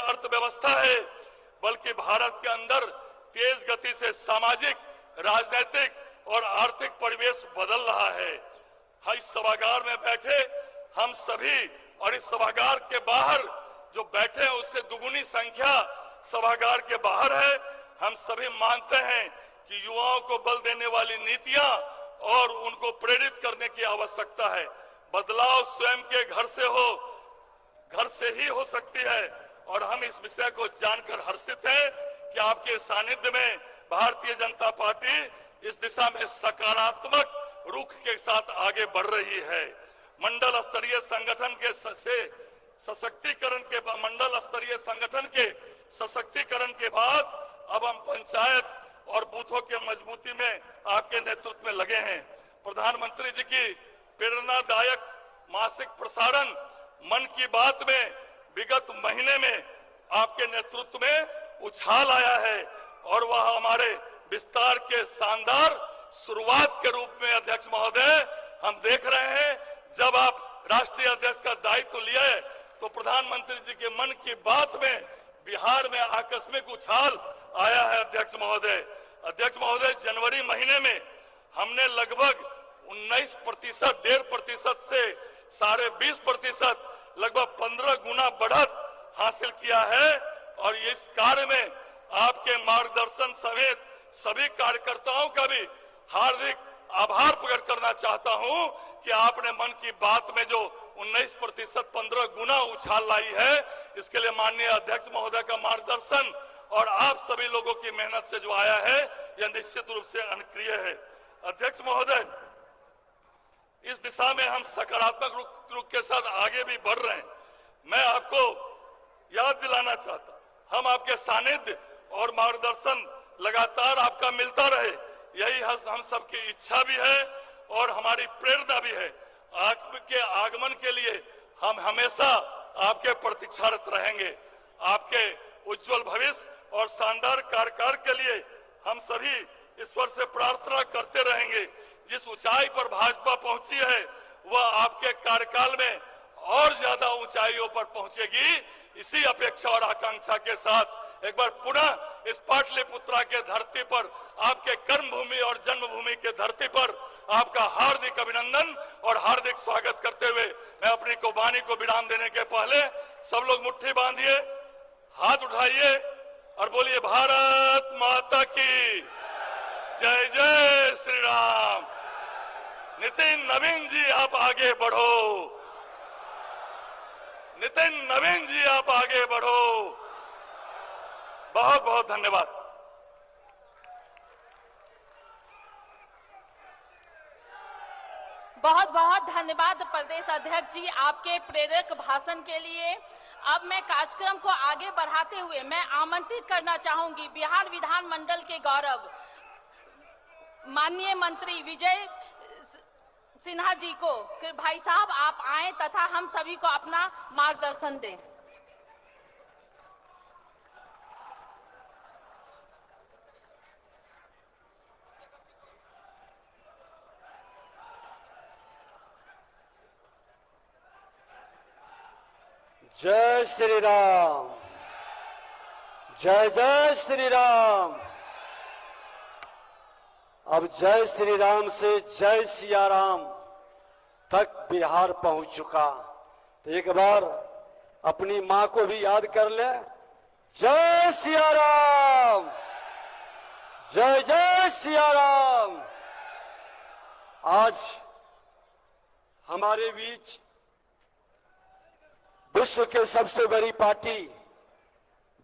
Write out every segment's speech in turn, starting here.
अर्थव्यवस्था है, बल्कि भारत के अंदर तेज गति से सामाजिक, राजनीतिक और आर्थिक परिवेश बदल रहा है। इस सभागार में बैठे हम सभी और इस सभागार के बाहर जो बैठे हैं उससे दुगुनी संख्या सभागार के बाहर है। हम सभी मानते हैं कि युवाओं को बल देने वाली नीतियां और उनको प्रेरित करने की आवश्यकता है। बदलाव स्वयं के घर से ही हो सकती है और हम इस विषय को जानकर हर्षित हैं कि आपके सानिध्य में भारतीय जनता पार्टी इस दिशा में सकारात्मक रुख के साथ आगे बढ़ रही है। मंडल स्तरीय संगठन के सशक्तिकरण के बाद अब हम पंचायत और बूथों के मजबूती में आपके नेतृत्व में लगे हैं। प्रधानमंत्री जी की प्रेरणादायक मासिक प्रसारण मन की बात में विगत महीने में आपके नेतृत्व में उछाल आया है और वह हमारे विस्तार के शानदार शुरुआत के रूप में अध्यक्ष महोदय हम देख रहे हैं। जब आप राष्ट्रीय अध्यक्ष का दायित्व लिए तो प्रधानमंत्री जी के मन की बात में बिहार में आकस्मिक उछाल आया है। अध्यक्ष महोदय, जनवरी महीने में हमने लगभग 19%, 1.5% से 20.5%, लगभग 15 गुना बढ़त हासिल किया है और इस कार्य में आपके मार्गदर्शन समेत सभी कार्यकर्ताओं का भी हार्दिक आभार प्रकट करना चाहता हूं कि आपने मन की बात में जो 19% 15 गुना उछाल लाई है, इसके लिए माननीय अध्यक्ष महोदय का मार्गदर्शन और आप सभी लोगों की मेहनत से जो आया है यह निश्चित रूप से अनुक्रिय है। अध्यक्ष महोदय, इस दिशा में हम सकारात्मक रुख के साथ आगे भी बढ़ रहे हैं। मैं आपको याद दिलाना चाहता, हम आपके सानिध्य और मार्गदर्शन लगातार आपका मिलता रहे, यही हम सबकी इच्छा भी है और हमारी प्रेरणा भी है। आपके आगमन के लिए हम हमेशा आपके प्रतीक्षारत रहेंगे। आपके उज्जवल भविष्य और शानदार कार्यकाल के लिए हम सभी ईश्वर से प्रार्थना करते रहेंगे। जिस ऊंचाई पर भाजपा पहुंची है वह आपके कार्यकाल में और ज्यादा ऊंचाइयों पर पहुंचेगी। इसी अपेक्षा और आकांक्षा के साथ एक बार पुनः इस पाटलिपुत्रा के धरती पर, आपके कर्मभूमि और जन्मभूमि के धरती पर आपका हार्दिक अभिनंदन और हार्दिक स्वागत करते हुए मैं अपनी वाणी को विराम देने के पहले सब लोग मुट्ठी बांधिए, हाथ उठाइए और बोलिए भारत माता की जय। जय श्री राम। नितिन नवीन जी आप आगे बढ़ो। नितिन नवीन जी आप आगे बढ़ो। बहुत बहुत धन्यवाद। बहुत बहुत धन्यवाद प्रदेश अध्यक्ष जी आपके प्रेरक भाषण के लिए। अब मैं कार्यक्रम को आगे बढ़ाते हुए मैं आमंत्रित करना चाहूंगी बिहार विधानमंडल के गौरव माननीय मंत्री विजय सिन्हा जी को कि भाई साहब आप आएं तथा हम सभी को अपना मार्गदर्शन दें। जय श्री राम। जय जय श्री राम। अब जय श्री राम से जय सिया राम तक बिहार पहुंच चुका। तो एक बार अपनी मां को भी याद कर ले। जय सिया राम। जय जय सिया राम। आज हमारे बीच विश्व के सबसे बड़ी पार्टी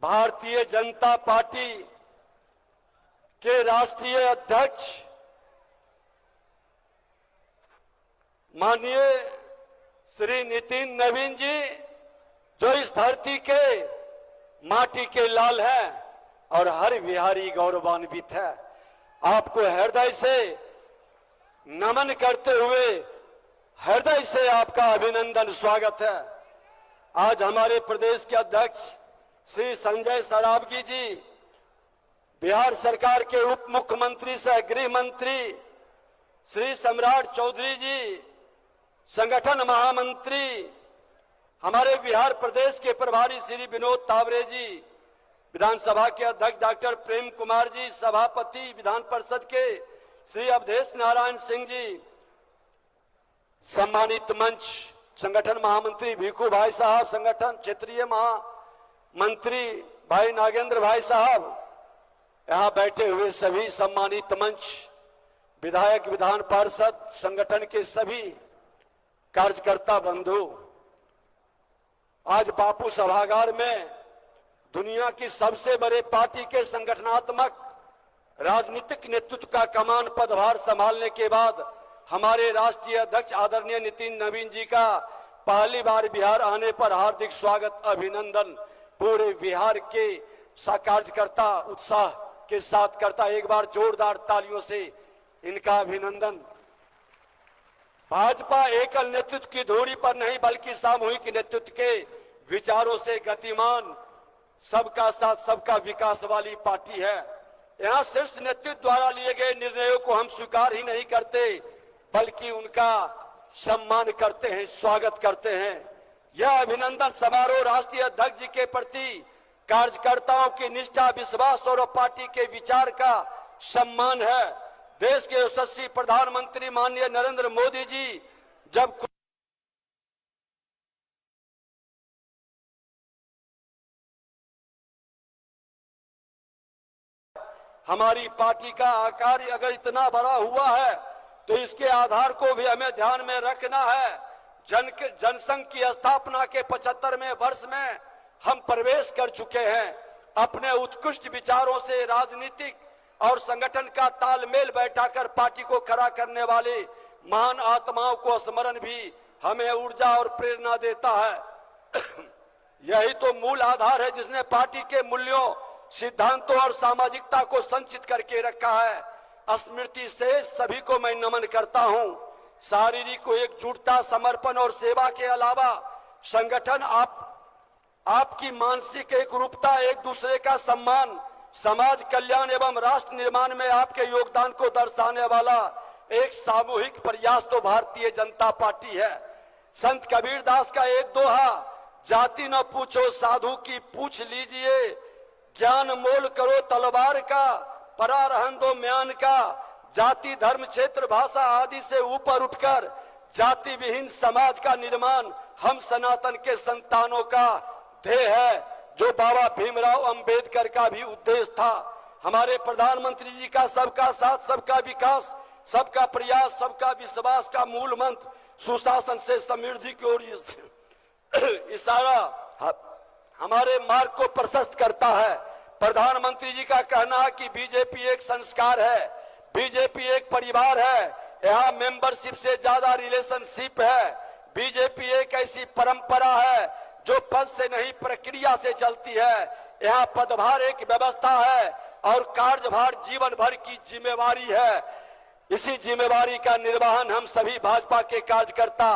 भारतीय जनता पार्टी के राष्ट्रीय अध्यक्ष माननीय श्री नितिन नवीन जी, जो इस धरती के माटी के लाल हैं और हर बिहारी गौरवान्वित है, आपको हृदय से नमन करते हुए हृदय से आपका अभिनंदन स्वागत है। आज हमारे प्रदेश के अध्यक्ष श्री संजय सरावगी जी, बिहार सरकार के उप मुख्यमंत्री सह गृह मंत्री श्री सम्राट चौधरी जी, संगठन महामंत्री हमारे बिहार प्रदेश के प्रभारी श्री विनोद तावरे जी, विधानसभा के अध्यक्ष डॉक्टर प्रेम कुमार जी, सभापति विधान परिषद के श्री अवधेश नारायण सिंह जी, सम्मानित मंच संगठन महामंत्री भिखू भाई साहब, संगठन क्षेत्रीय महामंत्री भाई नागेंद्र भाई साहब, यहाँ बैठे हुए सभी सम्मानित मंच, विधायक, विधान पार्षद, संगठन के सभी कार्यकर्ता बंधु, आज बापू सभागार में दुनिया की सबसे बड़े पार्टी के संगठनात्मक राजनीतिक नेतृत्व का कमान पदभार संभालने के बाद हमारे राष्ट्रीय अध्यक्ष आदरणीय नितिन नवीन जी का पहली बार बिहार आने पर हार्दिक स्वागत, अभिनंदन पूरे बिहार के कार्यकर्ता उत्साह के साथ करता। एक बार जोरदार तालियों से इनका अभिनंदन। भाजपा एकल नेतृत्व की धुरी पर नहीं बल्कि सामूहिक नेतृत्व के विचारों से गतिमान, सबका साथ सबका विकास वाली पार्टी है। यहाँ शीर्ष नेतृत्व द्वारा लिए गए निर्णयों को हम स्वीकार ही नहीं करते बल्कि उनका सम्मान करते हैं, स्वागत करते हैं। यह अभिनंदन समारोह राष्ट्रीय अध्यक्ष जी के प्रति कार्यकर्ताओं की निष्ठा, विश्वास और पार्टी के विचार का सम्मान है। देश के यशस्वी प्रधानमंत्री माननीय नरेंद्र मोदी जी जब हमारी पार्टी का आकार अगर इतना बड़ा हुआ है तो इसके आधार को भी हमें ध्यान में रखना है। जनसंघ की स्थापना के 75वें वर्ष में हम प्रवेश कर चुके हैं। अपने उत्कृष्ट विचारों से राजनीतिक और संगठन का तालमेल बैठाकर पार्टी को खड़ा करने वाले महान आत्माओं को स्मरण भी हमें ऊर्जा और प्रेरणा देता है। यही तो मूल आधार है जिसने पार्टी के मूल्यों, सिद्धांतों और सामाजिकता को संचित करके रखा है। स्मृति से सभी को मैं नमन करता हूं। शारीरिक एकजुटता, समर्पण और सेवा के अलावा संगठन आपकी मानसिक एकरूपता, एक दूसरे का सम्मान, समाज कल्याण एवं राष्ट्र निर्माण में आपके योगदान को दर्शाने वाला एक सामूहिक प्रयास तो भारतीय जनता पार्टी है। संत कबीर दास का एक दोहा, जाति न पूछो साधु की पूछ लीजिए, ज्ञान मोल करो तलवार का, परा रहन दो म्यान का। जाति, धर्म, क्षेत्र, भाषा आदि से ऊपर उठकर जाति विहीन समाज का निर्माण हम सनातन के संतानों का ध्येय है, जो बाबा भीमराव अंबेडकर का भी उद्देश्य था। हमारे प्रधानमंत्री जी का सबका साथ, सबका विकास, सबका प्रयास, सबका विश्वास का मूल मंत्र सुशासन से समृद्धि की ओर इशारा हमारे मार्ग को प्रशस्त करता है। प्रधानमंत्री जी का कहना है कि बीजेपी एक संस्कार है, बीजेपी एक परिवार है, यहाँ मेंबरशिप से ज्यादा रिलेशनशिप है। बीजेपी एक ऐसी परंपरा है जो पद से नहीं प्रक्रिया से चलती है। यहाँ पदभार एक व्यवस्था है और कार्यभार जीवन भर की जिम्मेवारी है। इसी जिम्मेवारी का निर्वहन हम सभी भाजपा के कार्यकर्ता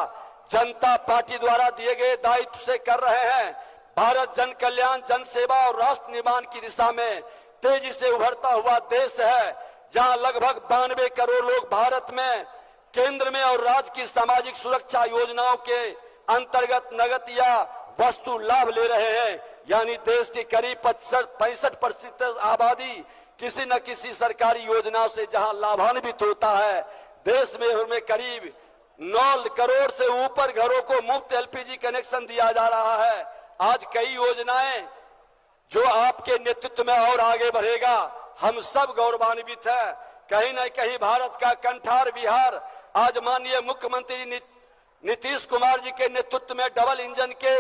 जनता पार्टी द्वारा दिए गए दायित्व से कर रहे हैं। भारत जन कल्याण, जन सेवा और राष्ट्र निर्माण की दिशा में तेजी से उभरता हुआ देश है, जहां लगभग 92 करोड़ लोग भारत में केंद्र में और राज्य की सामाजिक सुरक्षा योजनाओं के अंतर्गत नगद या वस्तु लाभ ले रहे हैं। यानी देश की करीब 65% आबादी किसी न किसी सरकारी योजना से जहां लाभान्वित होता है। देश में करीब 9 करोड़ से ऊपर घरों को मुफ्त एलपीजी कनेक्शन दिया जा रहा है। आज कई योजनाएं जो आपके नेतृत्व में और आगे बढ़ेगा, हम सब गौरवान्वित है। कहीं न कहीं भारत का कंठार बिहार आज माननीय मुख्यमंत्री नीतीश कुमार जी के नेतृत्व में डबल इंजन के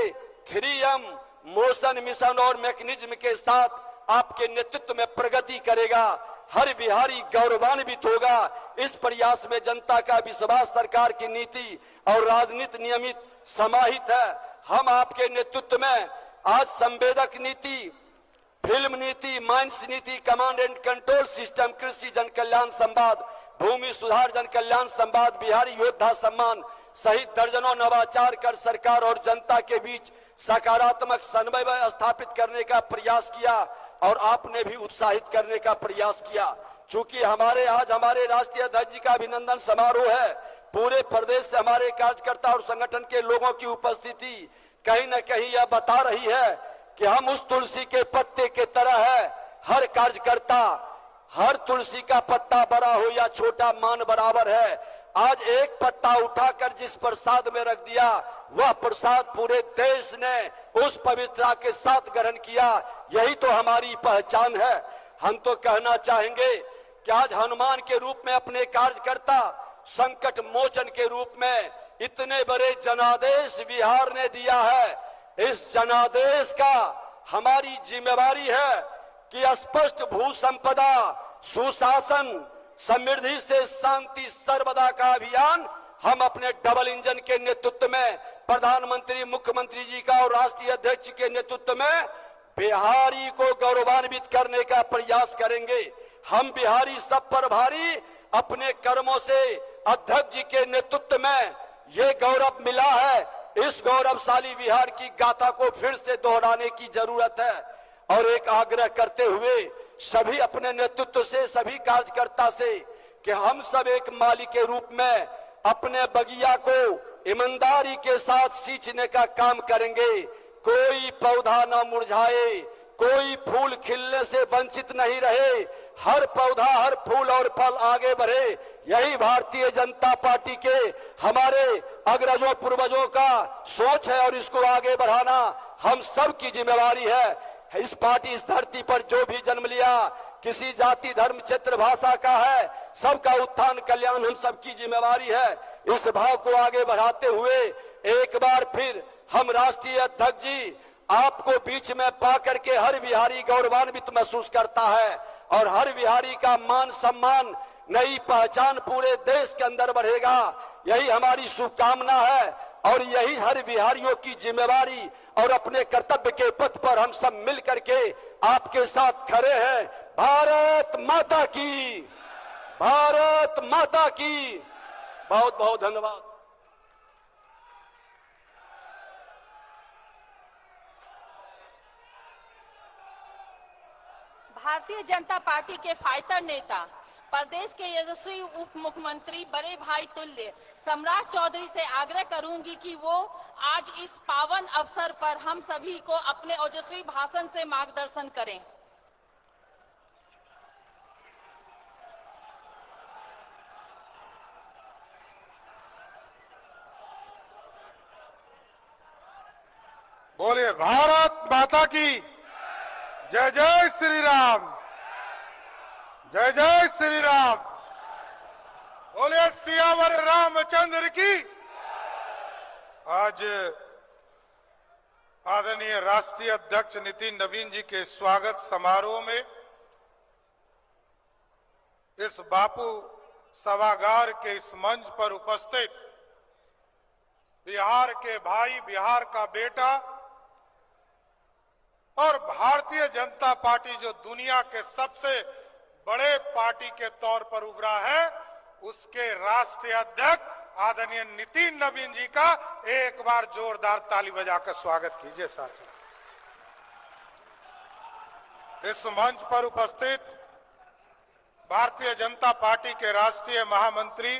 3M मोशन मिशन और मैकेनिज्म के साथ आपके नेतृत्व में प्रगति करेगा। हर बिहारी गौरवान्वित होगा। इस प्रयास में जनता का विश्वास, सरकार की नीति और राजनीति नियमित समाहित है। हम आपके नेतृत्व में आज संवेदक नीति, फिल्म नीति, माइंस नीति, कमांड एंड कंट्रोल सिस्टम, कृषि जन कल्याण संवाद, भूमि सुधार जन कल्याण संवाद, बिहारी योद्धा सम्मान सहित दर्जनों नवाचार कर सरकार और जनता के बीच सकारात्मक समन्वय स्थापित करने का प्रयास किया और आपने भी उत्साहित करने का प्रयास किया। चूंकि आज हमारे राष्ट्रीय अध्यक्ष जी का अभिनंदन समारोह है, पूरे प्रदेश से हमारे कार्यकर्ता और संगठन के लोगों की उपस्थिति कहीं न कहीं यह बता रही है कि हम उस तुलसी के पत्ते के तरह है। हर कार्यकर्ता, हर तुलसी का पत्ता बड़ा हो या छोटा मान बराबर है। आज एक पत्ता उठाकर जिस प्रसाद में रख दिया, वह प्रसाद पूरे देश ने उस पवित्रता के साथ ग्रहण किया। यही तो हमारी पहचान है। हम तो कहना चाहेंगे कि आज हनुमान के रूप में अपने कार्यकर्ता, संकट मोचन के रूप में इतने बड़े जनादेश बिहार ने दिया है। इस जनादेश का हमारी जिम्मेवारी है कि स्पष्ट भू संपदा, सुशासन, समृद्धि से शांति सर्वदा का अभियान हम अपने डबल इंजन के नेतृत्व में, प्रधानमंत्री, मुख्यमंत्री जी का और राष्ट्रीय अध्यक्ष के नेतृत्व में बिहारी को गौरवान्वित करने का प्रयास करेंगे। हम बिहारी सब पर भारी, अपने कर्मों से अध्यक्ष जी के नेतृत्व में ये गौरव मिला है। इस गौरवशाली बिहार की गाथा को फिर से दोहराने की जरूरत है। और एक आग्रह करते हुए सभी अपने नेतृत्व से, सभी कार्यकर्ता से कि हम सब एक माली के रूप में अपने बगिया को ईमानदारी के साथ सींचने का काम करेंगे। कोई पौधा न मुरझाए, कोई फूल खिलने से वंचित नहीं रहे। हर पौधा, हर फूल और फल आगे बढ़े। यही भारतीय जनता पार्टी के हमारे अग्रजों पूर्वजों का सोच है और इसको आगे बढ़ाना हम सब की जिम्मेवारी है। इस पार्टी, इस धरती पर जो भी जन्म लिया, किसी जाति, धर्म, क्षेत्र, भाषा का है, सबका उत्थान कल्याण हम सबकी जिम्मेवारी है। इस भाव को आगे बढ़ाते हुए एक बार फिर हम राष्ट्रीय अध्यक्ष जी आपको बीच में पा करके हर बिहारी गौरवान्वित महसूस करता है और हर बिहारी का मान सम्मान, नई पहचान पूरे देश के अंदर बढ़ेगा। यही हमारी शुभकामना है और यही हर बिहारियों की जिम्मेवारी और अपने कर्तव्य के पथ पर हम सब मिल करके आपके साथ खड़े हैं। भारत माता की, भारत माता की। बहुत बहुत धन्यवाद। भारतीय जनता पार्टी के फाइटर नेता, प्रदेश के यशस्वी उप मुख्यमंत्री, बड़े भाई तुल्य सम्राट चौधरी से आग्रह करूंगी कि वो आज इस पावन अवसर पर हम सभी को अपने ओजस्वी भाषण से मार्गदर्शन करें। बोलिए भारत माता की जय। जय श्री राम, जय जय श्री राम। बोलिए सियावर रामचंद्र की। आज आदरणीय राष्ट्रीय अध्यक्ष नितिन नवीन जी के स्वागत समारोह में इस बापू सभागार के इस मंच पर उपस्थित बिहार के भाई, बिहार का बेटा और भारतीय जनता पार्टी जो दुनिया के सबसे बड़े पार्टी के तौर पर उभरा है, उसके राष्ट्रीय अध्यक्ष आदरणीय नितिन नवीन जी का एक बार जोरदार ताली बजाकर स्वागत कीजिए साथियों। इस मंच पर उपस्थित भारतीय जनता पार्टी के राष्ट्रीय महामंत्री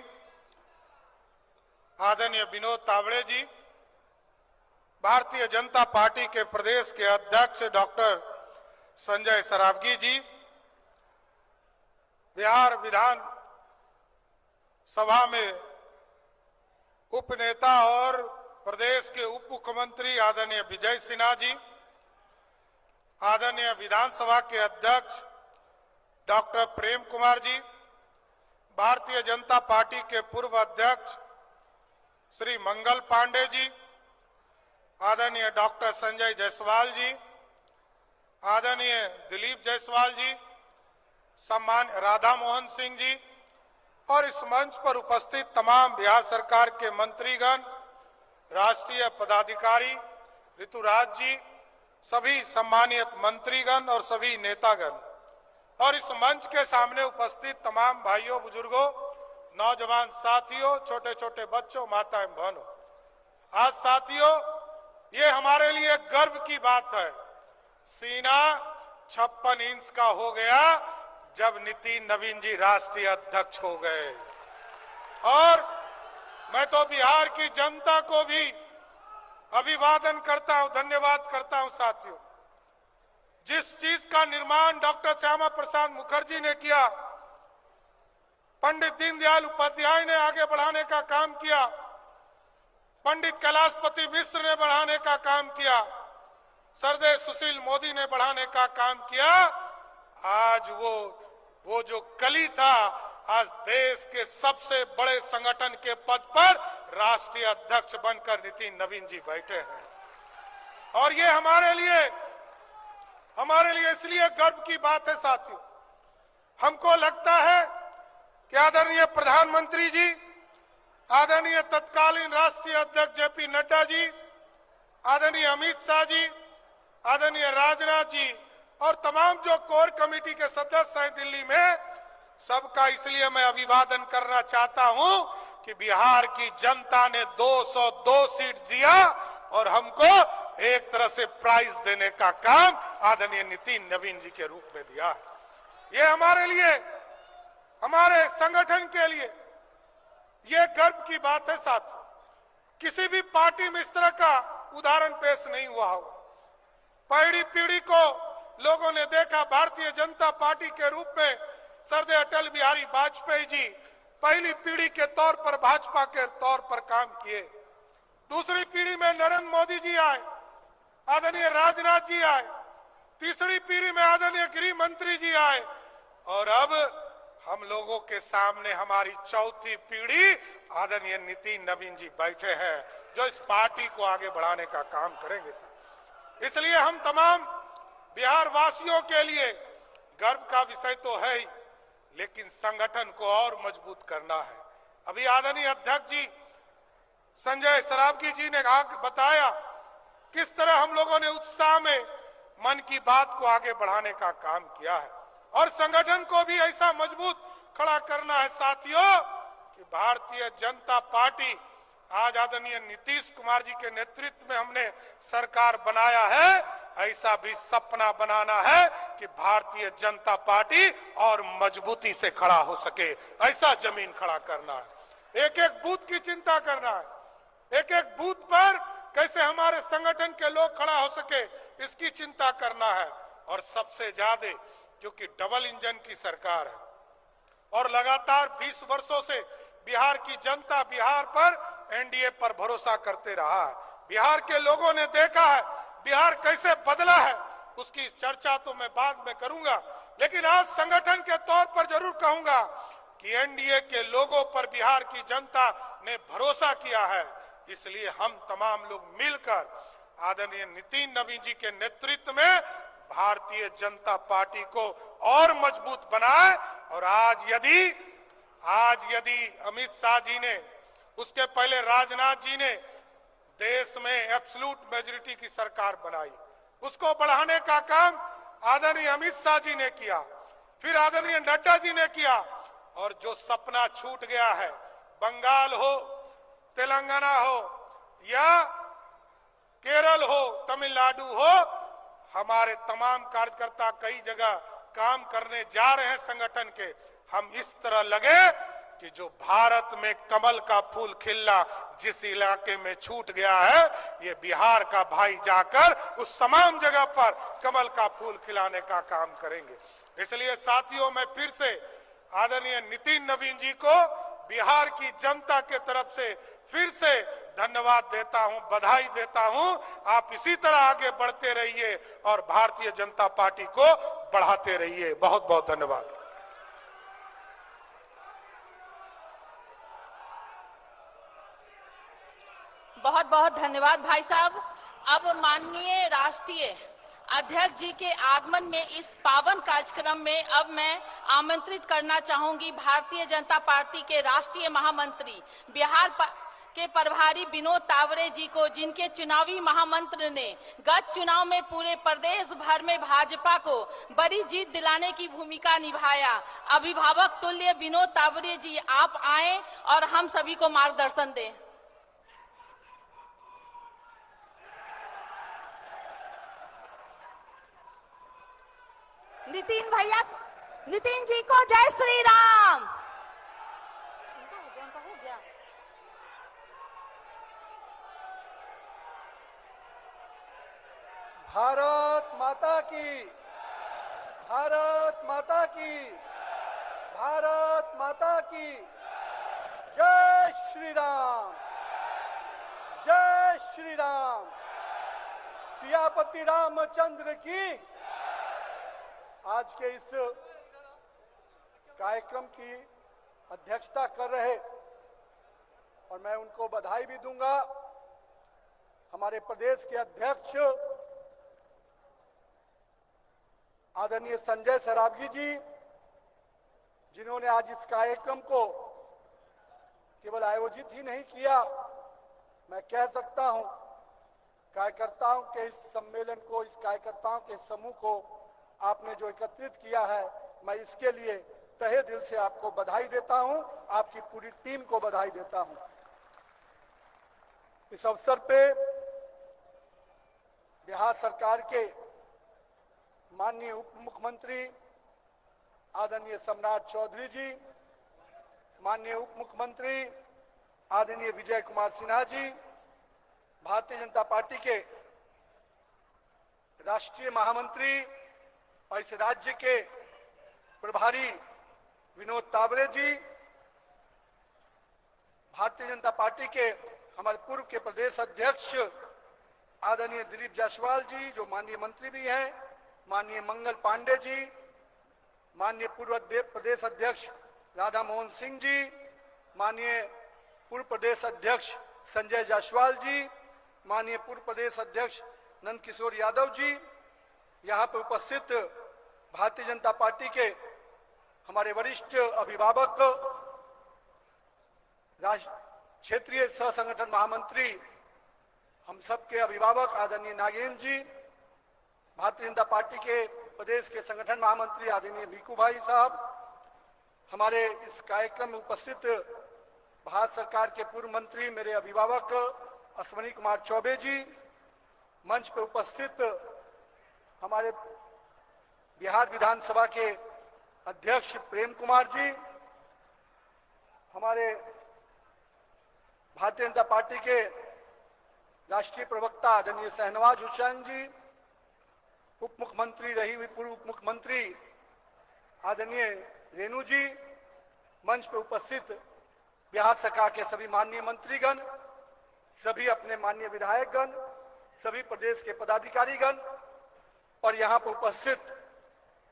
आदरणीय विनोद तावड़े जी, भारतीय जनता पार्टी के प्रदेश के अध्यक्ष डॉक्टर संजय सरावगी जी, बिहार विधान सभा में उपनेता और प्रदेश के उप मुख्यमंत्री आदरणीय विजय सिन्हा जी, आदरणीय विधानसभा के अध्यक्ष डॉक्टर प्रेम कुमार जी, भारतीय जनता पार्टी के पूर्व अध्यक्ष श्री मंगल पांडे जी, आदरणीय डॉक्टर संजय जायसवाल जी, आदरणीय दिलीप जायसवाल जी, सम्मान्य राधा मोहन सिंह जी और इस मंच पर उपस्थित तमाम बिहार सरकार के मंत्रीगण, राष्ट्रीय पदाधिकारी, ऋतुराज जी, सभी सम्मानित मंत्रीगण और सभी नेतागण और इस मंच के सामने उपस्थित तमाम भाइयों, बुजुर्गों, नौजवान साथियों, छोटे छोटे बच्चों, माताएं, बहनों, आज साथियों ये हमारे लिए गर्व की बात है। सीना 56 इंच का हो गया जब नितिन नवीन जी राष्ट्रीय अध्यक्ष हो गए और मैं तो बिहार की जनता को भी अभिवादन करता हूं, धन्यवाद करता हूं। साथियों, जिस चीज का निर्माण डॉक्टर श्यामा प्रसाद मुखर्जी ने किया, पंडित दीनदयाल उपाध्याय ने आगे बढ़ाने का काम किया, पंडित कैलाशपति मिश्र ने बढ़ाने का काम किया, सरदेव सुशील मोदी ने बढ़ाने का काम किया, आज वो जो कली था, आज देश के सबसे बड़े संगठन के पद पर राष्ट्रीय अध्यक्ष बनकर नितिन नवीन जी बैठे हैं। और ये हमारे लिए इसलिए गर्व की बात है। साथियों, हमको लगता है कि आदरणीय प्रधानमंत्री जी, आदरणीय तत्कालीन राष्ट्रीय अध्यक्ष जेपी नड्डा जी, आदरणीय अमित शाह जी, आदरणीय राजनाथ जी और तमाम जो कोर कमेटी के सदस्य हैं दिल्ली में, सबका इसलिए मैं अभिवादन करना चाहता हूं कि बिहार की जनता ने 202 सीट दिया और हमको एक तरह से प्राइज देने का काम आदरणीय नितिन नवीन जी के रूप में दिया। ये हमारे लिए, हमारे संगठन के लिए ये गर्व की बात है। साथ किसी भी पार्टी में इस तरह का उदाहरण पेश नहीं हुआ होगा। पहली पीढ़ी को लोगों ने देखा, भारतीय जनता पार्टी के रूप में सरदेव अटल बिहारी वाजपेयी जी पहली पीढ़ी के तौर पर भाजपा के तौर पर काम किए। दूसरी पीढ़ी में नरेंद्र मोदी जी आए, आदरणीय राजनाथ जी आए, तीसरी पीढ़ी में आदरणीय गृह मंत्री जी आए और अब हम लोगों के सामने हमारी चौथी पीढ़ी आदरणीय नितिन नवीन जी बैठे हैं, जो इस पार्टी को आगे बढ़ाने का काम करेंगे। इसलिए हम तमाम बिहार वासियों के लिए गर्व का विषय तो है ही, लेकिन संगठन को और मजबूत करना है। अभी आदरणीय अध्यक्ष जी संजय सरावगी जी ने बताया किस तरह हम लोगों ने उत्साह में मन की बात को आगे बढ़ाने का काम किया है और संगठन को भी ऐसा मजबूत खड़ा करना है। साथियों, कि भारतीय जनता पार्टी आज आदरणीय नीतीश कुमार जी के नेतृत्व में हमने सरकार बनाया है, ऐसा भी सपना बनाना है कि भारतीय जनता पार्टी और मजबूती से खड़ा हो सके, ऐसा जमीन खड़ा करना है। एक एक बूथ की चिंता करना है, एक एक बूथ पर कैसे हमारे संगठन के लोग खड़ा हो सके, इसकी चिंता करना है। और सबसे ज्यादा क्योंकि डबल इंजन की सरकार है और लगातार 20 वर्षों से बिहार की जनता बिहार पर एनडीए पर भरोसा करते रहा है। बिहार के लोगों ने देखा है बिहार कैसे बदला है, उसकी चर्चा तो मैं बाद में करूंगा, लेकिन आज संगठन के तौर पर जरूर कहूंगा कि एनडीए के लोगों पर बिहार की जनता ने भरोसा किया है। इसलिए हम तमाम लोग मिलकर आदरणीय नितिन नवीन जी के नेतृत्व में भारतीय जनता पार्टी को और मजबूत बनाए। और आज यदि अमित शाह जी ने, उसके पहले राजनाथ जी ने देश में एब्सोल्यूट मेजॉरिटी की सरकार बनाई, उसको बढ़ाने का काम आदरणीय अमित शाह जी ने किया, फिर आदरणीय नड्डा जी ने किया। और जो सपना छूट गया है, बंगाल हो, तेलंगाना हो या केरल हो, तमिलनाडु हो, हमारे तमाम कार्यकर्ता कई जगह काम करने जा रहे हैं संगठन के। हम इस तरह लगे कि जो भारत में कमल का फूल खिलना जिस इलाके में छूट गया है, ये बिहार का भाई जाकर उस तमाम जगह पर कमल का फूल खिलाने का काम करेंगे। इसलिए साथियों, मैं फिर से आदरणीय नितिन नवीन जी को बिहार की जनता के तरफ से फिर से धन्यवाद देता हूं, बधाई देता हूं। आप इसी तरह आगे बढ़ते रहिए और भारतीय जनता पार्टी को बढ़ाते रहिए। बहुत बहुत धन्यवाद। बहुत बहुत धन्यवाद भाई साहब। अब माननीय राष्ट्रीय अध्यक्ष जी के आगमन में इस पावन कार्यक्रम में अब मैं आमंत्रित करना चाहूंगी भारतीय जनता पार्टी के राष्ट्रीय महामंत्री बिहार के प्रभारी विनोद तावरे जी को, जिनके चुनावी महामंत्र ने गत चुनाव में पूरे प्रदेश भर में भाजपा को बड़ी जीत दिलाने की भूमिका निभाया। अभिभावक तुल्य विनोद तावरे जी, आप आए और हम सभी को मार्गदर्शन दें। नितिन भैया, नितिन जी को जय श्री राम। भारत माता की, भारत माता की, भारत माता की। जय श्री राम, जय श्री राम। सियापति रामचंद्र की। आज के इस कार्यक्रम की अध्यक्षता कर रहे और मैं उनको बधाई भी दूंगा, हमारे प्रदेश के अध्यक्ष आदरणीय संजय सरावगी जी, जिन्होंने आज इस कार्यक्रम को केवल आयोजित ही नहीं किया, मैं कह सकता हूं कार्यकर्ताओं के इस सम्मेलन को, इस कार्यकर्ताओं के समूह को आपने जो एकत्रित किया है, मैं इसके लिए तहे दिल से आपको बधाई देता हूं, आपकी पूरी टीम को बधाई देता हूं। इस अवसर पे बिहार सरकार के माननीय उप मुख्यमंत्री आदरणीय सम्राट चौधरी जी, माननीय उप मुख्यमंत्री आदरणीय विजय कुमार सिन्हा जी, भारतीय जनता पार्टी के राष्ट्रीय महामंत्री और इस राज्य के प्रभारी विनोद तावरे जी, भारतीय जनता पार्टी के हमारे पूर्व के प्रदेश अध्यक्ष आदरणीय दिलीप जायसवाल जी, जो माननीय मंत्री भी हैं, माननीय मंगल पांडे जी, माननीय पूर्व प्रदेश अध्यक्ष राधा मोहन सिंह जी, माननीय पूर्व प्रदेश अध्यक्ष संजय जायसवाल जी, माननीय पूर्व प्रदेश अध्यक्ष नंद किशोर यादव जी, यहाँ पर उपस्थित भारतीय जनता पार्टी के हमारे वरिष्ठ अभिभावक, क्षेत्रीय सह संगठन महामंत्री, हम सबके अभिभावक आदरणीय नागेंद्र जी, भारतीय जनता पार्टी के प्रदेश के संगठन महामंत्री आदरणीय भिकू भाई साहब, हमारे इस कार्यक्रम में उपस्थित भारत सरकार के पूर्व मंत्री मेरे अभिभावक अश्विनी कुमार चौबे जी, मंच पर उपस्थित हमारे बिहार विधानसभा के अध्यक्ष प्रेम कुमार जी, हमारे भारतीय जनता पार्टी के राष्ट्रीय प्रवक्ता आदरणीय शहनवाज हुसैन जी, उप मुख्यमंत्री रही हुई पूर्व उप मुख्यमंत्री आदरणीय रेणु जी, मंच पर उपस्थित बिहार सरकार के सभी माननीय मंत्रीगण, सभी अपने माननीय विधायकगण, सभी प्रदेश के पदाधिकारीगण और यहाँ पर उपस्थित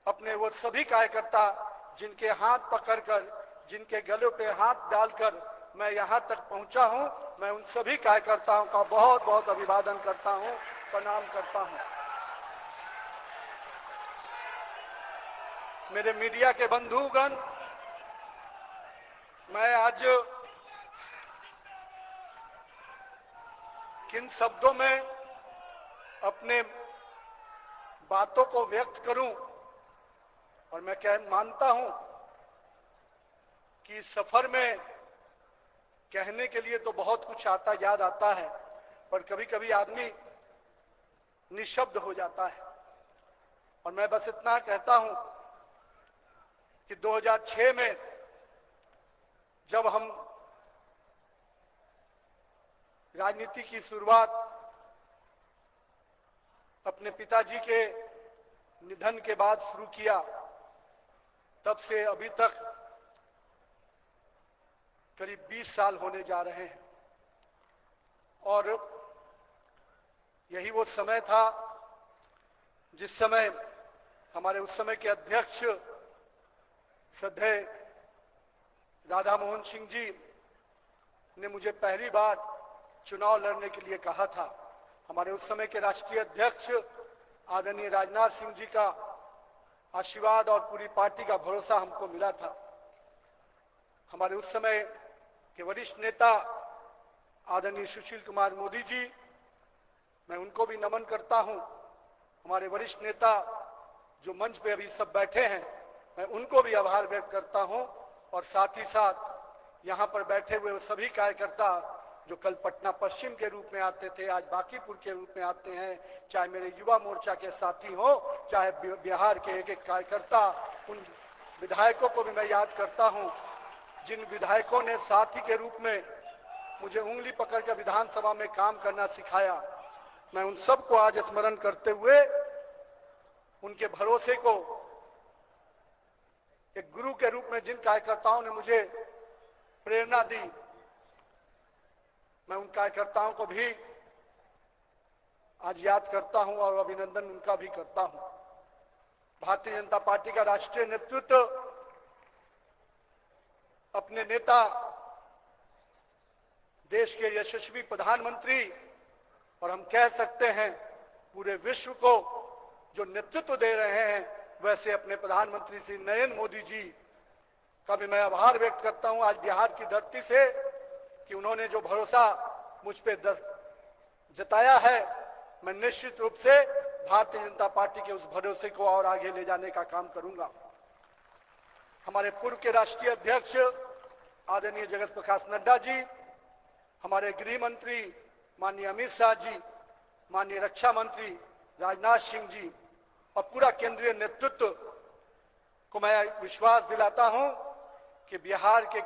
अपने वो सभी कार्यकर्ता जिनके हाथ पकड़कर, जिनके गले पे हाथ डालकर मैं यहाँ तक पहुँचा हूँ, मैं उन सभी कार्यकर्ताओं का बहुत बहुत अभिवादन करता हूँ, प्रणाम करता हूँ। मेरे मीडिया के बंधुगण, मैं आज किन शब्दों में अपने बातों को व्यक्त करूं, और मैं मानता हूं कि सफर में कहने के लिए तो बहुत कुछ याद आता है, पर कभी कभी आदमी निशब्द हो जाता है। और मैं बस इतना कहता हूं कि 2006 में जब हम राजनीति की शुरुआत अपने पिताजी के निधन के बाद शुरू किया, तब से अभी तक करीब 20 साल होने जा रहे हैं। और यही वो समय था जिस समय हमारे उस समय के अध्यक्ष श्रद्धेय राधा मोहन सिंह जी ने मुझे पहली बार चुनाव लड़ने के लिए कहा था। हमारे उस समय के राष्ट्रीय अध्यक्ष आदरणीय राजनाथ सिंह जी का आशीर्वाद और पूरी पार्टी का भरोसा हमको मिला था। हमारे उस समय के वरिष्ठ नेता आदरणीय सुशील कुमार मोदी जी, मैं उनको भी नमन करता हूं। हमारे वरिष्ठ नेता जो मंच पे अभी सब बैठे हैं, मैं उनको भी आभार व्यक्त करता हूं। और साथ ही साथ यहाँ पर बैठे हुए सभी कार्यकर्ता जो कल पटना पश्चिम के रूप में आते थे, आज बांकीपुर के रूप में आते हैं, चाहे मेरे युवा मोर्चा के साथी हो, चाहे बिहार के एक एक कार्यकर्ता, उन विधायकों को भी मैं याद करता हूं जिन विधायकों ने साथी के रूप में मुझे उंगली पकड़कर विधानसभा में काम करना सिखाया। मैं उन सबको आज स्मरण करते हुए उनके भरोसे को, एक गुरु के रूप में जिन कार्यकर्ताओं ने मुझे प्रेरणा दी, मैं उन कार्यकर्ताओं को भी आज याद करता हूं और अभिनंदन उनका भी करता हूं। भारतीय जनता पार्टी का राष्ट्रीय नेतृत्व अपने नेता, देश के यशस्वी प्रधानमंत्री और हम कह सकते हैं पूरे विश्व को जो नेतृत्व दे रहे हैं, वैसे अपने प्रधानमंत्री श्री नरेंद्र मोदी जी का भी मैं आभार व्यक्त करता हूं आज बिहार की धरती से कि उन्होंने जो भरोसा मुझ पे जताया है, मैं निश्चित रूप से भारतीय जनता पार्टी के उस भरोसे को और आगे ले जाने का काम करूंगा। हमारे पूर्व के राष्ट्रीय अध्यक्ष आदरणीय जगत प्रकाश नड्डा जी, हमारे गृह मंत्री माननीय अमित शाह जी, माननीय रक्षा मंत्री राजनाथ सिंह जी और पूरा केंद्रीय नेतृत्व को मैं विश्वास दिलाता हूं कि बिहार के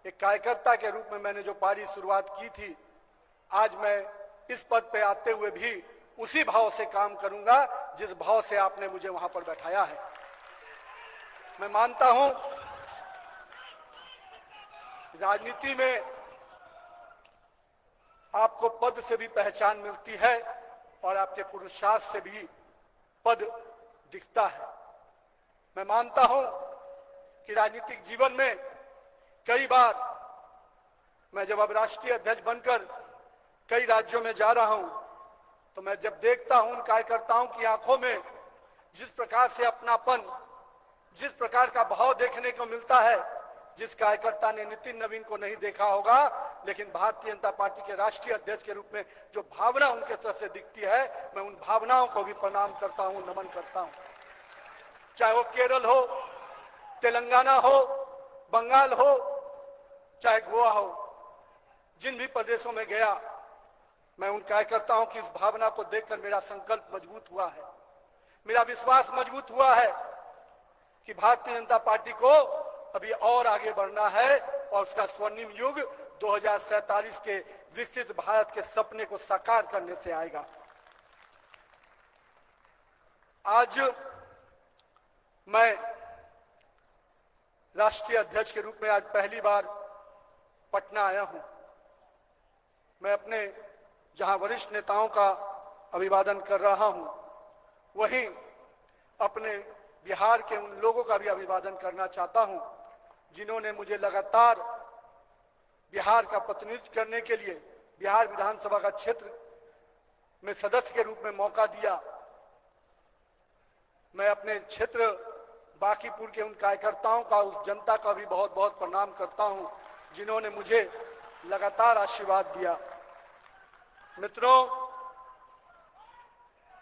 एक कार्यकर्ता के रूप में मैंने जो पारी शुरुआत की थी, आज मैं इस पद पे आते हुए भी उसी भाव से काम करूंगा जिस भाव से आपने मुझे वहां पर बैठाया है। मैं मानता हूं राजनीति में आपको पद से भी पहचान मिलती है और आपके पुरुषार्थ से भी पद दिखता है। मैं मानता हूं कि राजनीतिक जीवन में कई बार मैं जब अब राष्ट्रीय अध्यक्ष बनकर कई राज्यों में जा रहा हूं तो मैं जब देखता हूं उन कार्यकर्ताओं की आंखों में जिस प्रकार से अपनापन, जिस प्रकार का भाव देखने को मिलता है, जिस कार्यकर्ता ने नितिन नवीन को नहीं देखा होगा, लेकिन भारतीय जनता पार्टी के राष्ट्रीय अध्यक्ष के रूप में जो भावना उनके तरफ से दिखती है, मैं उन भावनाओं को भी प्रणाम करता हूं, नमन करता हूं। चाहे वो केरल हो, तेलंगाना हो, बंगाल हो, चाहे गोवा हो, जिन भी प्रदेशों में गया, मैं उन कार्यकर्ताओं की इस भावना को देखकर मेरा संकल्प मजबूत हुआ है, मेरा विश्वास मजबूत हुआ है कि भारतीय जनता पार्टी को अभी और आगे बढ़ना है और उसका स्वर्णिम युग 2047 के विकसित भारत के सपने को साकार करने से आएगा। आज मैं राष्ट्रीय अध्यक्ष के रूप में आज पहली बार पटना आया हूं। मैं अपने जहां वरिष्ठ नेताओं का अभिवादन कर रहा हूं, वहीं अपने बिहार के उन लोगों का भी अभिवादन करना चाहता हूं जिन्होंने मुझे लगातार बिहार का प्रतिनिधित्व करने के लिए बिहार विधानसभा का क्षेत्र में सदस्य के रूप में मौका दिया। मैं अपने क्षेत्र बांकीपुर के उन कार्यकर्ताओं का, उस जनता का भी बहुत बहुत प्रणाम करता हूं जिन्होंने मुझे लगातार आशीर्वाद दिया। मित्रों,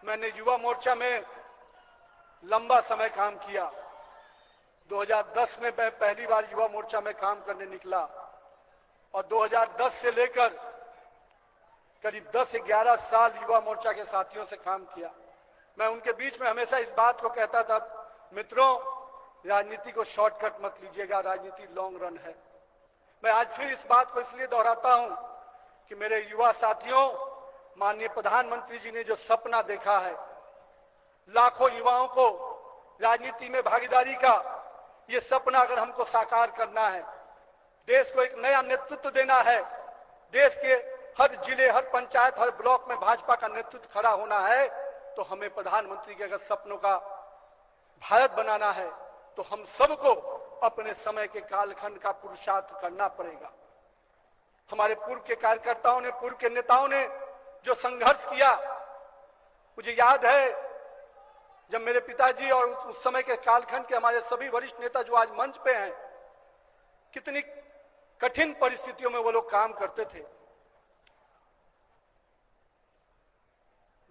मैंने युवा मोर्चा में लंबा समय काम किया। 2010 में मैं पहली बार युवा मोर्चा में काम करने निकला और 2010 से लेकर करीब 10 से 11 साल युवा मोर्चा के साथियों से काम किया। मैं उनके बीच में हमेशा इस बात को कहता था, मित्रों, राजनीति को शॉर्टकट मत लीजिएगा, राजनीति लॉन्ग रन है। मैं आज फिर इस बात को इसलिए दोहराता हूं कि मेरे युवा साथियों, माननीय प्रधानमंत्री जी ने जो सपना देखा है लाखों युवाओं को राजनीति में भागीदारी का, ये सपना अगर हमको साकार करना है, देश को एक नया नेतृत्व देना है, देश के हर जिले, हर पंचायत, हर ब्लॉक में भाजपा का नेतृत्व खड़ा होना है, तो हमें प्रधानमंत्री के अगर सपनों का भारत बनाना है तो हम सबको अपने समय के कालखंड का पुरुषार्थ करना पड़ेगा। हमारे पूर्व के कार्यकर्ताओं ने, पूर्व के नेताओं ने जो संघर्ष किया, मुझे याद है जब मेरे पिताजी और उस समय के कालखंड के हमारे सभी वरिष्ठ नेता जो आज मंच पे हैं, कितनी कठिन परिस्थितियों में वो लोग काम करते थे।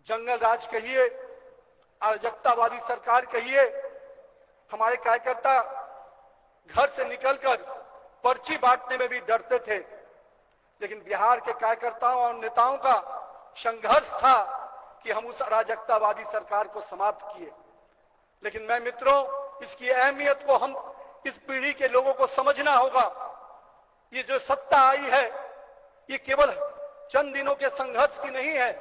जंगल राज कहिए, अराजकतावादी सरकार कहिए, हमारे कार्यकर्ता घर से निकलकर पर्ची बांटने में भी डरते थे, लेकिन बिहार के कार्यकर्ताओं और नेताओं का संघर्ष था कि हम उस अराजकतावादी सरकार को समाप्त किए। लेकिन मैं मित्रों, इसकी अहमियत को हम इस पीढ़ी के लोगों को समझना होगा। ये जो सत्ता आई है, ये केवल चंद दिनों के संघर्ष की नहीं है,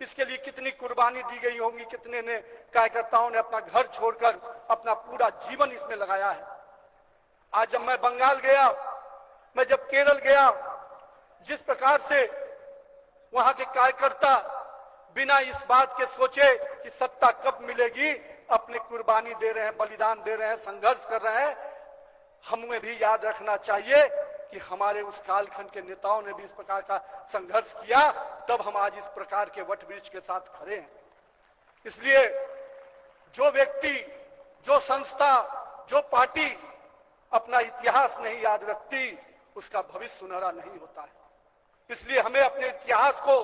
इसके लिए कितनी कुर्बानी दी गई होंगी, कितने ने कार्यकर्ताओं ने अपना घर छोड़कर अपना पूरा जीवन इसमें लगाया है। आज जब मैं बंगाल गया, मैं जब केरल गया, जिस प्रकार से वहां के कार्यकर्ता बिना इस बात के सोचे कि सत्ता कब मिलेगी अपनी कुर्बानी दे रहे हैं, बलिदान दे रहे हैं, संघर्ष कर रहे हैं। हमें भी याद रखना चाहिए कि हमारे उस कालखंड के नेताओं ने भी इस प्रकार का संघर्ष किया, तब हम आज इस प्रकार के वट वृक्ष के साथ खड़े हैं। इसलिए जो व्यक्ति, जो संस्था, जो पार्टी अपना इतिहास नहीं याद रखती, उसका भविष्य सुनहरा नहीं होता है। इसलिए हमें अपने इतिहास को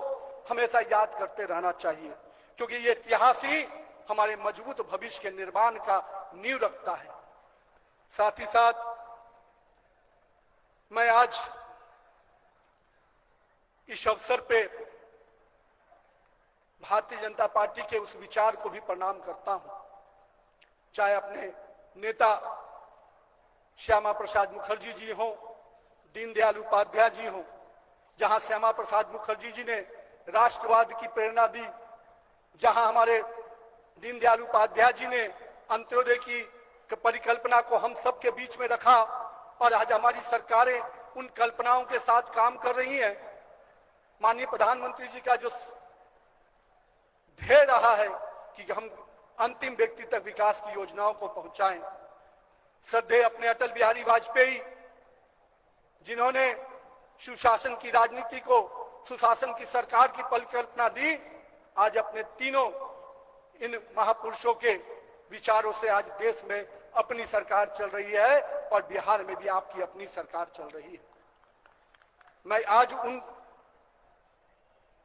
हमेशा याद करते रहना चाहिए, क्योंकि ये इतिहास ही हमारे मजबूत भविष्य के निर्माण का नींव रखता है। साथ ही साथ मैं आज इस अवसर पे भारतीय जनता पार्टी के उस विचार को भी प्रणाम करता हूं, चाहे अपने नेता श्यामा प्रसाद मुखर्जी जी हों, दीनदयाल उपाध्याय जी हों। जहां श्यामा प्रसाद मुखर्जी जी ने राष्ट्रवाद की प्रेरणा दी, जहां हमारे दीनदयाल उपाध्याय जी ने अंत्योदय की परिकल्पना को हम सब के बीच में रखा, और आज हमारी सरकारें उन कल्पनाओं के साथ काम कर रही हैं। माननीय प्रधानमंत्री जी का जो ध्येय रहा है कि हम अंतिम व्यक्ति तक विकास की योजनाओं को पहुंचाएं। श्रद्धेय अपने अटल बिहारी वाजपेयी, जिन्होंने सुशासन की राजनीति को सुशासन की सरकार की परिकल्पना दी, आज अपने तीनों इन महापुरुषों के विचारों से आज देश में अपनी सरकार चल रही है, और बिहार में भी आपकी अपनी सरकार चल रही है। मैं आज उन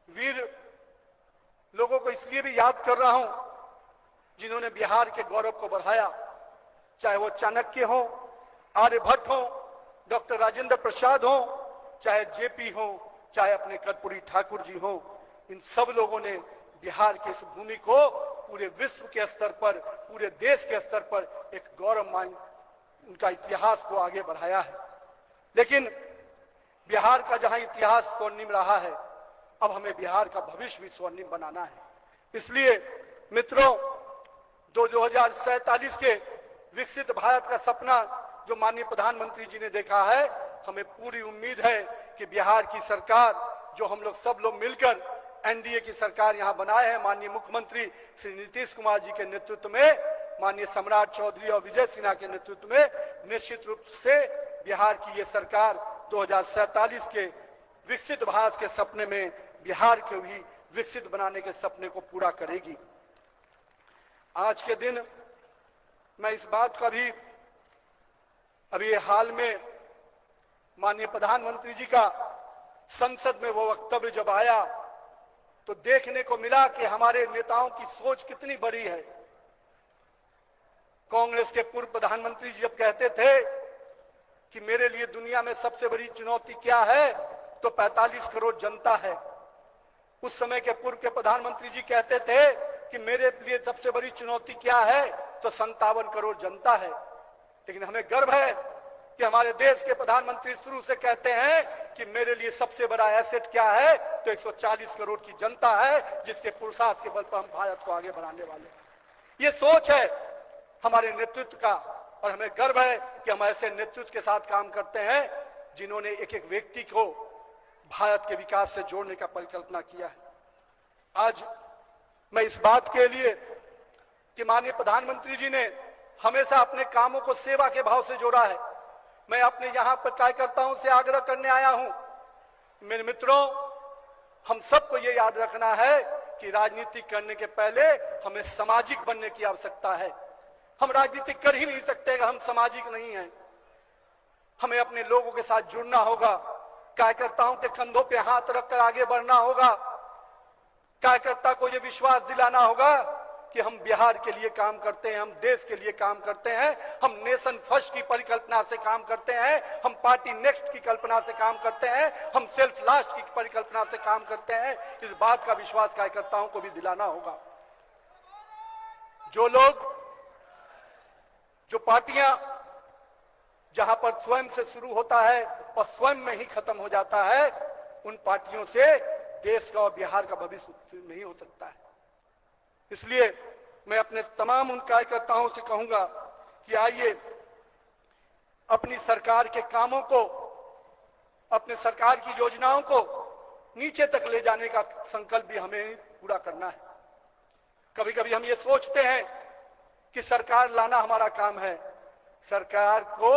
वीर लोगों को इसलिए भी याद कर रहा हूं जिन्होंने बिहार के गौरव को बढ़ाया, चाहे वो चाणक्य हो, आर्यभट्ट हो, डॉक्टर राजेंद्र प्रसाद हो, चाहे जेपी हो, चाहे अपने कर्पूरी ठाकुर जी हो। इन सब लोगों ने बिहार की इस भूमि को पूरे विश्व के स्तर पर, पूरे देश के स्तर पर एक गौरवमान उनका इतिहास को आगे बढ़ाया है। लेकिन बिहार का जहां इतिहास स्वर्णिम रहा है, अब हमें बिहार का भविष्य भी स्वर्णिम बनाना है। इसलिए मित्रों, 2047 के विकसित भारत का सपना जो माननीय प्रधानमंत्री जी ने देखा है, हमें पूरी उम्मीद है कि बिहार की सरकार, जो हम लोग सब लोग मिलकर एनडीए की सरकार यहां बनाए हैं, माननीय मुख्यमंत्री श्री नीतीश कुमार जी के नेतृत्व में, माननीय सम्राट चौधरी और विजय सिन्हा के नेतृत्व में, निश्चित रूप से बिहार की ये सरकार 2047 के विकसित भारत के सपने में बिहार को भी विकसित बनाने के सपने को पूरा करेगी। आज के दिन मैं इस बात का भी, अभी हाल में माननीय प्रधानमंत्री जी का संसद में वो वक्तव्य जब आया, तो देखने को मिला कि हमारे नेताओं की सोच कितनी बड़ी है। कांग्रेस के पूर्व प्रधानमंत्री जी जब कहते थे कि मेरे लिए दुनिया में सबसे बड़ी चुनौती क्या है, तो 45 करोड़ जनता है। उस समय के पूर्व के प्रधानमंत्री जी कहते थे कि मेरे लिए सबसे बड़ी चुनौती क्या है, तो 57 करोड़ जनता है। लेकिन हमें गर्व है कि हमारे देश के प्रधानमंत्री शुरू से कहते हैं कि मेरे लिए सबसे बड़ा एसेट क्या है, तो 140 करोड़ की जनता है, जिसके पुरुषार्थ के बल पर हम भारत को आगे बढ़ाने वाले। ये सोच है हमारे नेतृत्व का, और हमें गर्व है कि हम ऐसे नेतृत्व के साथ काम करते हैं जिन्होंने एक एक व्यक्ति को भारत के विकास से जोड़ने का परिकल्पना किया है। आज मैं इस बात के लिए कि माननीय प्रधानमंत्री जी ने हमेशा अपने कामों को सेवा के भाव से जोड़ा है, मैं अपने यहां पर कार्यकर्ताओं से आग्रह करने आया हूं। मेरे मित्रों, हम सबको ये याद रखना है कि राजनीति करने के पहले हमें सामाजिक बनने की आवश्यकता है। हम राजनीति कर ही नहीं सकते अगर हम सामाजिक नहीं हैं। हमें अपने लोगों के साथ जुड़ना होगा, कार्यकर्ताओं के कंधों पे हाथ रखकर आगे बढ़ना होगा, कार्यकर्ता को यह विश्वास दिलाना होगा कि हम बिहार के लिए काम करते हैं, हम देश के लिए काम करते हैं, हम नेशन फर्स्ट की परिकल्पना से काम करते हैं, हम पार्टी नेक्स्ट की कल्पना से काम करते हैं, हम सेल्फ लास्ट की परिकल्पना से काम करते हैं। इस बात का विश्वास कार्यकर्ताओं को भी दिलाना होगा। जो पार्टियां जहां पर स्वयं से शुरू होता है और स्वयं में ही खत्म हो जाता है, उन पार्टियों से देश का और बिहार का भविष्य नहीं हो सकता है। इसलिए मैं अपने तमाम उन कार्यकर्ताओं से कहूंगा कि आइए अपनी सरकार के कामों को, अपने सरकार की योजनाओं को नीचे तक ले जाने का संकल्प भी हमें पूरा करना है। कभी कभी हम ये सोचते हैं कि सरकार लाना हमारा काम है, सरकार को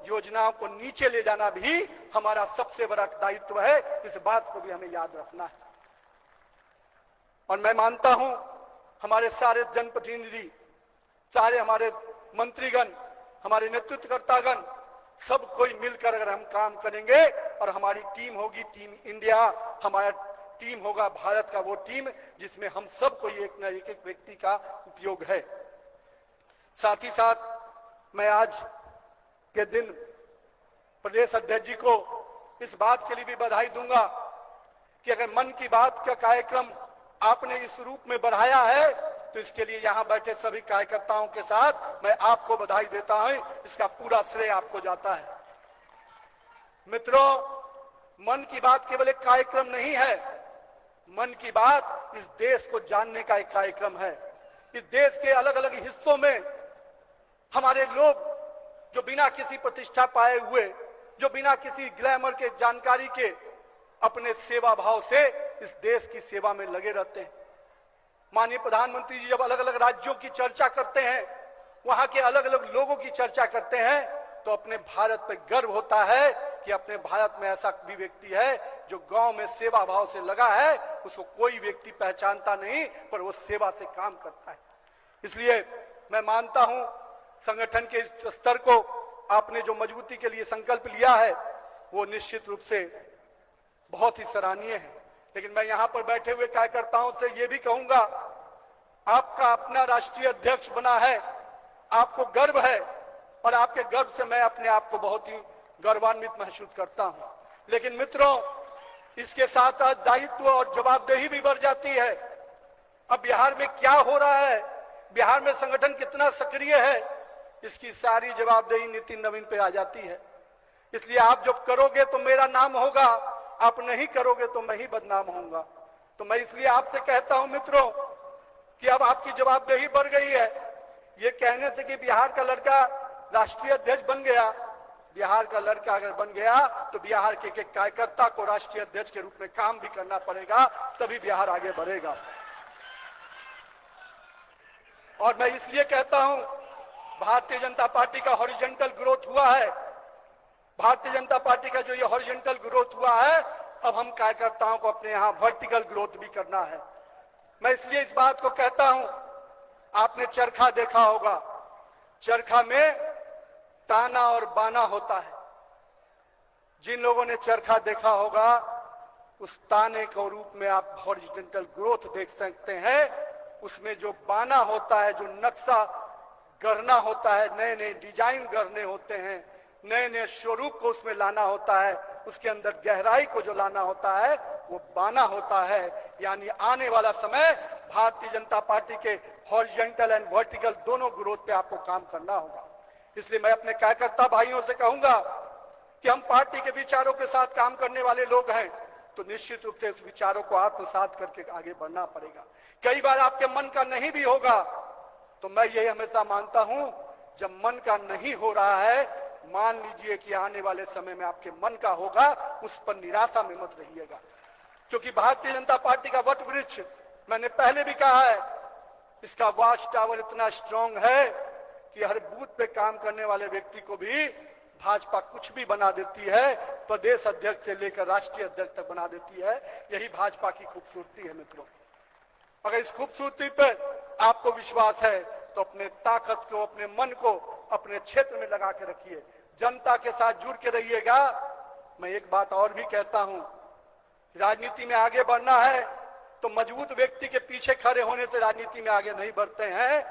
योजनाओं को नीचे ले जाना भी हमारा सबसे बड़ा दायित्व है। इस बात को भी हमें याद रखना है। और मैं मानता हूं हमारे सारे जनप्रतिनिधि, सारे हमारे मंत्रीगण, हमारे नेतृत्वकर्तागण, सब कोई मिलकर अगर हम काम करेंगे और हमारी टीम होगी टीम इंडिया, हमारा टीम होगा भारत का वो टीम जिसमें हम सबको एक न एक व्यक्ति का उपयोग है। साथ ही साथ मैं आज के दिन प्रदेश अध्यक्ष जी को इस बात के लिए भी बधाई दूंगा कि अगर मन की बात का कार्यक्रम आपने इस रूप में बढ़ाया है तो इसके लिए यहां बैठे सभी कार्यकर्ताओं के साथ मैं आपको बधाई देता हूं। इसका पूरा श्रेय आपको जाता है। मित्रों, मन की बात केवल एक कार्यक्रम नहीं है, मन की बात इस देश को जानने का एक कार्यक्रम है। इस देश के अलग अलग हिस्सों में हमारे लोग जो बिना किसी प्रतिष्ठा पाए हुए, जो बिना किसी ग्लैमर के, जानकारी के, अपने सेवा भाव से इस देश की सेवा में लगे रहते हैं। माननीय प्रधानमंत्री जी जब अलग अलग राज्यों की चर्चा करते हैं, वहां के अलग अलग लोगों की चर्चा करते हैं, तो अपने भारत पे गर्व होता है कि अपने भारत में ऐसा भी व्यक्ति है जो गांव में सेवा भाव से लगा है। उसको कोई व्यक्ति पहचानता नहीं, पर वो सेवा से काम करता है। इसलिए मैं मानता हूं संगठन के स्तर को आपने जो मजबूती के लिए संकल्प लिया है वो निश्चित रूप से बहुत ही सराहनीय है। लेकिन मैं यहां पर बैठे हुए कार्यकर्ताओं से ये भी कहूंगा, आपका अपना राष्ट्रीय अध्यक्ष बना है, आपको गर्व है, और आपके गर्व से मैं अपने आप को बहुत ही गौरवान्वित महसूस करता हूं। लेकिन मित्रों, इसके साथ साथ दायित्व और जवाबदेही भी बढ़ जाती है। अब बिहार में क्या हो रहा है, बिहार में संगठन कितना सक्रिय है, इसकी सारी जवाबदेही नितिन नवीन पे आ जाती है। इसलिए आप जब करोगे तो मेरा नाम होगा, आप नहीं करोगे तो मैं ही बदनाम होऊंगा। तो मैं इसलिए आपसे कहता हूं मित्रों कि अब आपकी जवाबदेही बढ़ गई है। ये कहने से कि बिहार का लड़का राष्ट्रीय अध्यक्ष बन गया, बिहार का लड़का अगर बन गया तो बिहार के एक कार्यकर्ता को राष्ट्रीय अध्यक्ष के रूप में काम भी करना पड़ेगा, तभी बिहार आगे बढ़ेगा। और मैं इसलिए कहता हूं, भारतीय जनता पार्टी का हॉरिजॉन्टल ग्रोथ हुआ है। भारतीय जनता पार्टी का जो ये हॉरिजॉन्टल ग्रोथ हुआ है, अब हम कार्यकर्ताओं को अपने यहां वर्टिकल ग्रोथ भी करना है। मैं इसलिए इस बात को कहता हूं, आपने चरखा देखा होगा, चरखा में ताना और बाना होता है। जिन लोगों ने चरखा देखा होगा, उस ताने के रूप में आप हॉरिजॉन्टल ग्रोथ देख सकते हैं। उसमें जो बाना होता है, जो नक्शा गढ़ना होता है, नए नए डिजाइन गढ़ने होते हैं, नए नए स्वरूप को उसमें लाना होता है, उसके अंदर गहराई को जो लाना होता है वो बाना होता है। यानी आने वाला समय भारतीय जनता पार्टी के हॉरिजॉन्टल एंड वर्टिकल दोनों ग्रोथ पे आपको काम करना होगा। इसलिए मैं अपने कार्यकर्ता भाइयों से कहूंगा कि हम पार्टी के विचारों के साथ काम करने वाले लोग हैं, तो निश्चित रूप से उस विचारों को आत्मसात करके आगे बढ़ना पड़ेगा। कई बार आपके मन का नहीं भी होगा, तो मैं यही हमेशा मानता हूं, जब मन का नहीं हो रहा है, मान लीजिए कि आने वाले समय में आपके मन का होगा, उस पर निराशा में मत रहिएगा। क्योंकि भारतीय जनता पार्टी का वट वृक्ष, मैंने पहले भी कहा है, इसका वॉच टावर इतना स्ट्रांग है कि हर बूथ पे काम करने वाले व्यक्ति को भी भाजपा कुछ भी बना देती है, प्रदेश अध्यक्ष से लेकर राष्ट्रीय अध्यक्ष तक बना देती है। यही भाजपा की खूबसूरती है मित्रों। अगर इस खूबसूरती पर आपको विश्वास है तो अपने ताकत को, अपने मन को अपने क्षेत्र में लगा के रखिए, जनता के साथ जुड़ के रहिएगा। मैं एक बात और भी कहता हूं, राजनीति में आगे बढ़ना है तो मजबूत व्यक्ति के पीछे खड़े होने से राजनीति में आगे नहीं बढ़ते हैं।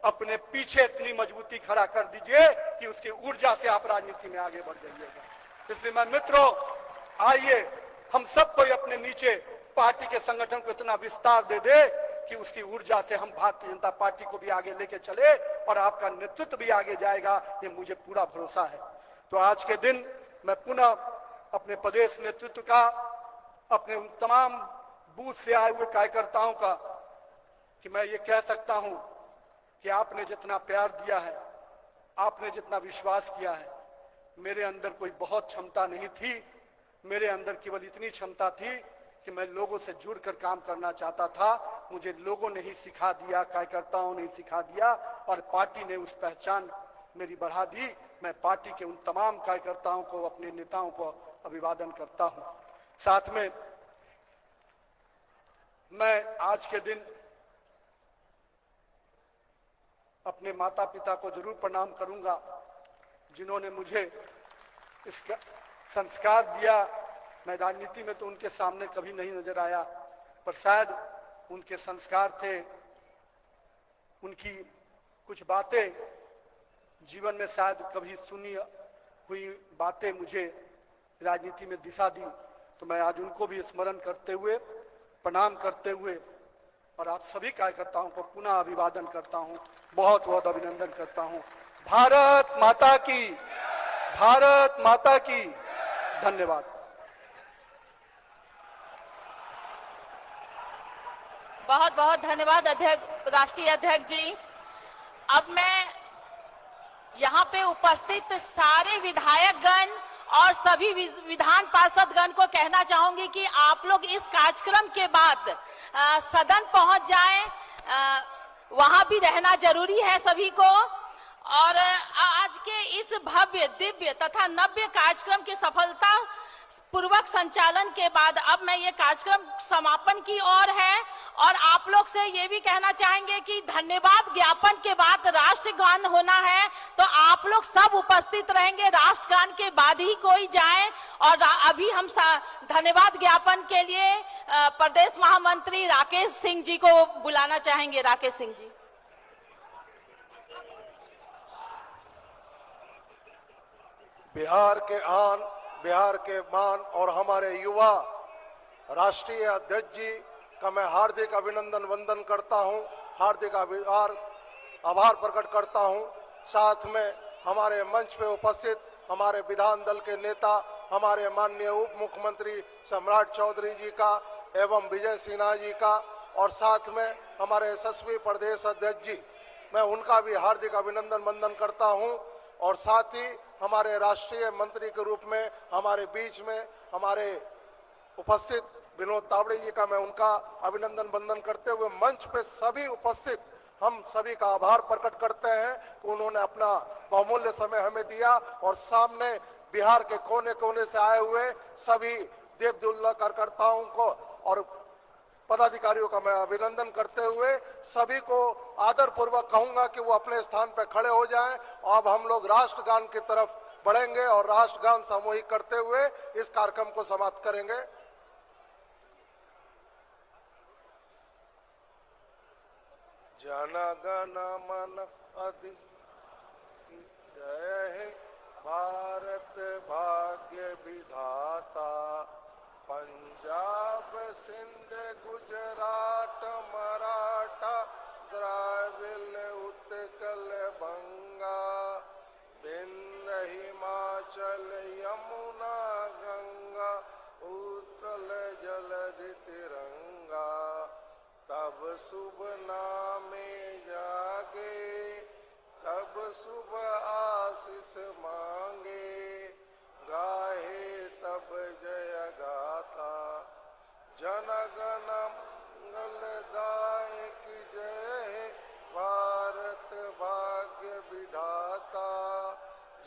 अपने पीछे इतनी मजबूती खड़ा कर दीजिए कि उसकी ऊर्जा से आप राजनीति में आगे बढ़ जाइएगा। इसलिए मैं मित्रों, आइए हम सब कोई अपने नीचे पार्टी के संगठन को इतना विस्तार दे दे कि उसकी ऊर्जा से हम भारतीय जनता पार्टी को भी आगे लेके चले और आपका नेतृत्व भी आगे जाएगा, ये मुझे पूरा भरोसा है। तो आज के दिन मैं पुनः अपने प्रदेश नेतृत्व का, अपने उन तमाम बूथ से आए हुए कार्यकर्ताओं का कि मैं ये कह सकता हूं कि आपने जितना प्यार दिया है, आपने जितना विश्वास किया है, मेरे अंदर कोई बहुत क्षमता नहीं थी। मेरे अंदर केवल इतनी क्षमता थी कि मैं लोगों से जुड़कर काम करना चाहता था। मुझे लोगों ने ही सिखा दिया, कार्यकर्ताओं ने ही सिखा दिया और पार्टी ने उस पहचान मेरी बढ़ा दी। मैं पार्टी के उन तमाम कार्यकर्ताओं को, अपने नेताओं को अभिवादन करता हूं। साथ में मैं आज के दिन अपने माता पिता को जरूर प्रणाम करूंगा, जिन्होंने मुझे इसका संस्कार दिया। मैं राजनीति में तो उनके सामने कभी नहीं नजर आया, पर शायद उनके संस्कार थे, उनकी कुछ बातें जीवन में शायद कभी सुनी हुई बातें मुझे राजनीति में दिशा दी। तो मैं आज उनको भी स्मरण करते हुए, प्रणाम करते हुए और आप सभी कार्यकर्ताओं को पुनः अभिवादन करता हूं, बहुत बहुत अभिनंदन करता हूं। भारत माता की, भारत माता की। धन्यवाद। बहुत बहुत धन्यवाद अध्यक्ष, राष्ट्रीय अध्यक्ष जी। अब मैं यहाँ पे उपस्थित सारे विधायकगण और सभी विधान पार्षदगण को कहना चाहूंगी कि आप लोग इस कार्यक्रम के बाद सदन पहुंच जाएं, वहां भी रहना जरूरी है सभी को। और आज के इस भव्य, दिव्य तथा नव्य कार्यक्रम की सफलता पूर्वक संचालन के बाद अब मैं ये कार्यक्रम समापन की ओर है और आप लोग से ये भी कहना चाहेंगे कि धन्यवाद ज्ञापन के बाद राष्ट्रगान होना है, तो आप लोग सब उपस्थित रहेंगे। राष्ट्रगान के बाद ही कोई जाए। और अभी हम धन्यवाद ज्ञापन के लिए प्रदेश महामंत्री राकेश सिंह जी को बुलाना चाहेंगे। राकेश सिंह जी। बिहार के आन, बिहार के मान और हमारे युवा राष्ट्रीय अध्यक्ष जी का मैं हार्दिक अभिनंदन वंदन करता हूं, हार्दिक आभार प्रकट करता हूं। साथ में हमारे मंच पे उपस्थित हमारे विधान दल के नेता, हमारे माननीय उप मुख्यमंत्री सम्राट चौधरी जी का एवं विजय सिन्हा जी का, और साथ में हमारे यशस्वी प्रदेश अध्यक्ष जी, मैं उनका भी हार्दिक अभिनंदन वंदन करता हूं। और साथ ही हमारे राष्ट्रीय मंत्री के रूप में हमारे बीच में हमारे उपस्थित विनोद तावड़े जी का मैं उनका अभिनंदन वंदन करते हुए मंच पे सभी उपस्थित हम सभी का आभार प्रकट करते हैं कि उन्होंने अपना बहुमूल्य समय हमें दिया। और सामने बिहार के कोने कोने से आए हुए सभी देवदुल्ला कार्यकर्ताओं को और पदाधिकारियों का मैं अभिनंदन करते हुए सभी को आदर पूर्वक कहूंगा कि वो अपने स्थान पर खड़े हो जाएं। अब हम लोग राष्ट्रगान की तरफ बढ़ेंगे और राष्ट्रगान सामूहिक करते हुए इस कार्यक्रम को समाप्त करेंगे। जन गण मन अधि जय हे भारत भाग्य विधाता, पंजाब सिंध गुजरात मराठा द्राविड़ उत्कल बंगा, विंध्य हिमाचल यमुना गंगा, उत्कल जलधि तिरंगा। तब शुभ नामे जागे, तब शुभ आशीष मांगे, गाहे तब जय गाथा। जन गण मंगलदायक जय, भारत भाग्य विधाता।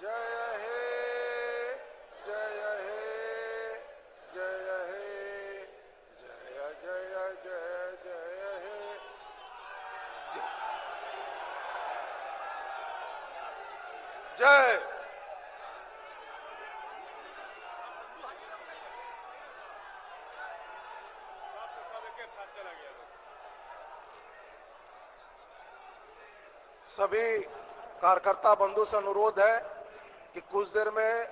जय हे, जय हे, जय हे, जय जय जय जय हे। जय सभी कार्यकर्ता बंधु से अनुरोध है कि कुछ देर में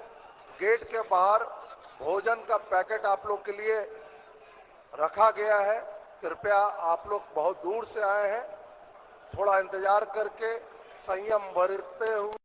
गेट के बाहर भोजन का पैकेट आप लोग के लिए रखा गया है। कृपया आप लोग बहुत दूर से आए हैं, थोड़ा इंतजार करके संयम बरतते हुए